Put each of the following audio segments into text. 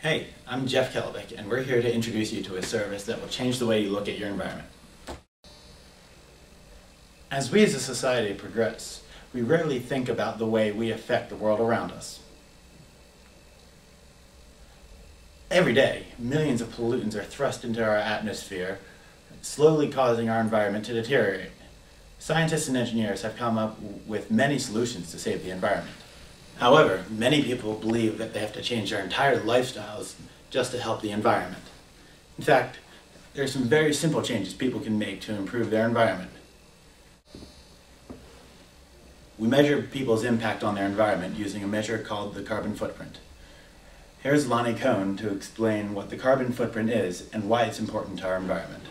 Hey, I'm Jeff Kelvick, and we're here to introduce you to a service that will change the way you look at your environment. As we as a society progress, we rarely think about the way we affect the world around us. Every day, millions of pollutants are thrust into our atmosphere, slowly causing our environment to deteriorate. Scientists and engineers have come up with many solutions to save the environment. However, many people believe that they have to change their entire lifestyles just to help the environment. In fact, there are some very simple changes people can make to improve their environment. We measure people's impact on their environment using a measure called the carbon footprint. Here's Lonnie Cohn to explain what the carbon footprint is and why it's important to our environment.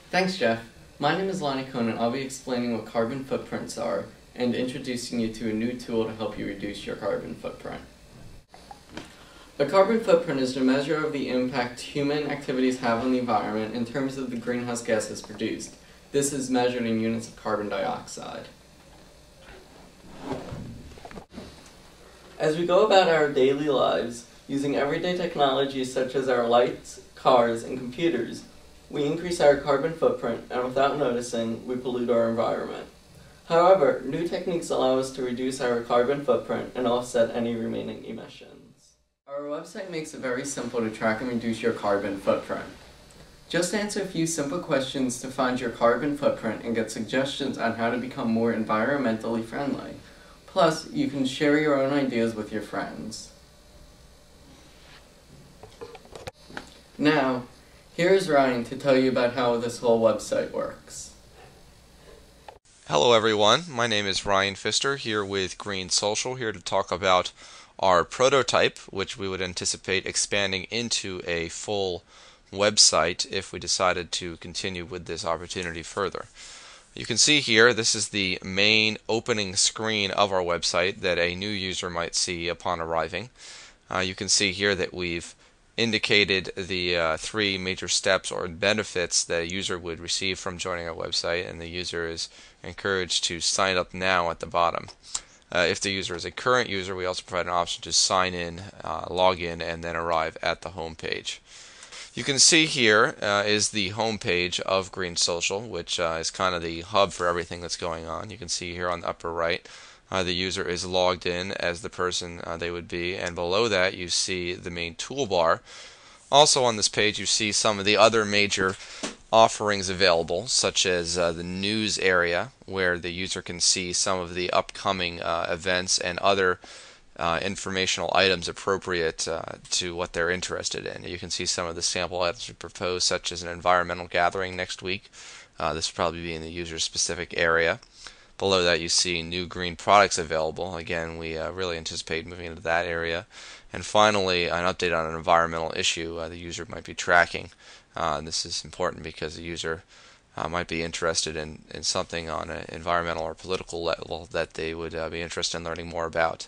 Thanks, Jeff. My name is Lonnie Cohn, and I'll be explaining what carbon footprints are and introducing you to a new tool to help you reduce your carbon footprint. A carbon footprint is the measure of the impact human activities have on the environment in terms of the greenhouse gases produced. This is measured in units of carbon dioxide. As we go about our daily lives, using everyday technologies such as our lights, cars, and computers, we increase our carbon footprint, and without noticing, we pollute our environment. However, new techniques allow us to reduce our carbon footprint and offset any remaining emissions. Our website makes it very simple to track and reduce your carbon footprint. Just answer a few simple questions to find your carbon footprint and get suggestions on how to become more environmentally friendly. Plus, you can share your own ideas with your friends. Now, here's Ryan to tell you about how this whole website works. Hello everyone, my name is Ryan Pfister here with Green Social, here to talk about our prototype, which we would anticipate expanding into a full website if we decided to continue with this opportunity further. You can see here, this is the main opening screen of our website that a new user might see upon arriving. You can see here that we've indicated the three major steps or benefits that a user would receive from joining our website, and the user is encouraged to sign up now at the bottom. If the user is a current user, we also provide an option to sign in, log in, and then arrive at the home page. You can see here is the home page of Green Social, which is kind of the hub for everything that's going on. You can see here on the upper right, the user is logged in as the person they would be, and below that you see the main toolbar. Also on this page you see some of the other major offerings available, such as the news area, where the user can see some of the upcoming events and other informational items appropriate to what they're interested in. You can see some of the sample items we propose, such as an environmental gathering next week. This will probably be in the user's specific area. Below that you see new green products available. Again, we really anticipate moving into that area. And finally, an update on an environmental issue the user might be tracking. This is important because the user might be interested in something on an environmental or political level that they would be interested in learning more about.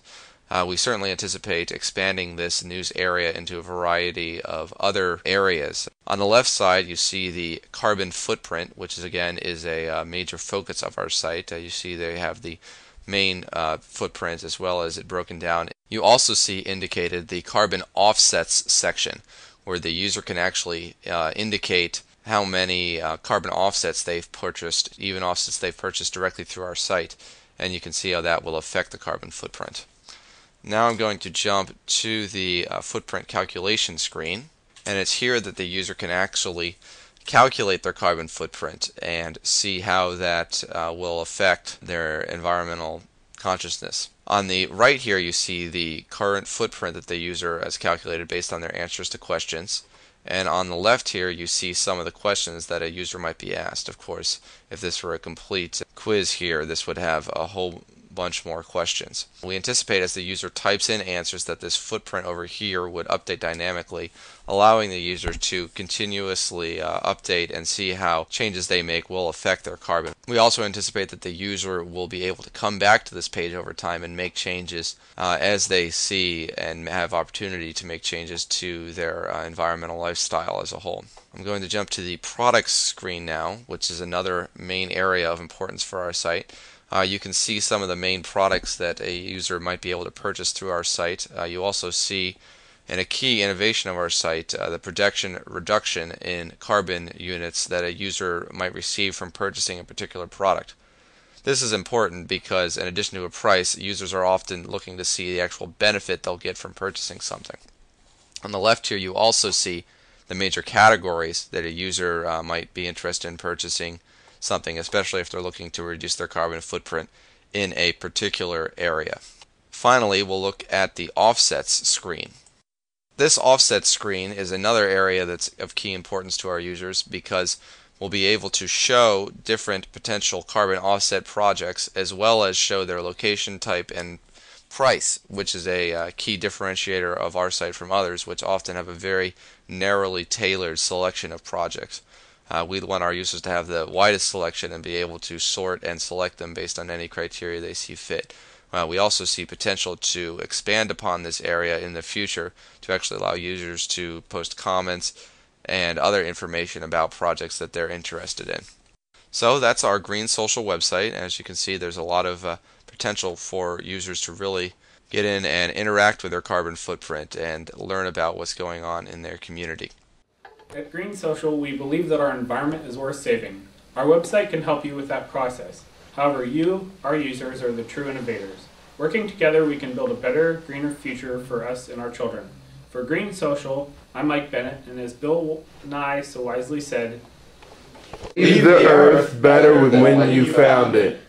We certainly anticipate expanding this news area into a variety of other areas. On the left side you see the carbon footprint, which again is a major focus of our site. You see they have the main footprint as well as it broken down. You also see indicated the carbon offsets section, where the user can actually indicate how many carbon offsets they've purchased, even offsets they've purchased directly through our site, and you can see how that will affect the carbon footprint. Now I'm going to jump to the footprint calculation screen, and it's here that the user can actually calculate their carbon footprint and see how that will affect their environmental consciousness. On the right here you see the current footprint that the user has calculated based on their answers to questions, and on the left here you see some of the questions that a user might be asked. Of course, if this were a complete quiz here, this would have a whole bunch more questions. We anticipate as the user types in answers that this footprint over here would update dynamically, allowing the user to continuously update and see how changes they make will affect their carbon. We also anticipate that the user will be able to come back to this page over time and make changes as they see and have opportunity to make changes to their environmental lifestyle as a whole. I'm going to jump to the products screen now, which is another main area of importance for our site. You can see some of the main products that a user might be able to purchase through our site. You also see, and a key innovation of our site, the projection reduction in carbon units that a user might receive from purchasing a particular product. This is important because in addition to a price, users are often looking to see the actual benefit they'll get from purchasing something. On the left here, you also see the major categories that a user might be interested in purchasing something, especially if they're looking to reduce their carbon footprint in a particular area. Finally, we'll look at the offsets screen. This offset screen is another area that's of key importance to our users because we'll be able to show different potential carbon offset projects as well as show their location type and price, which is a key differentiator of our site from others, which often have a very narrowly tailored selection of projects. We want our users to have the widest selection and be able to sort and select them based on any criteria they see fit. We also see potential to expand upon this area in the future to actually allow users to post comments and other information about projects that they're interested in. So that's our Green Social website. As you can see, there's a lot of potential for users to really get in and interact with their carbon footprint and learn about what's going on in their community. At Green Social, we believe that our environment is worth saving. Our website can help you with that process. However, you, our users, are the true innovators. Working together, we can build a better, greener future for us and our children. For Green Social, I'm Mike Bennett, and as Bill Nye so wisely said, "Leave the earth better than when you found it."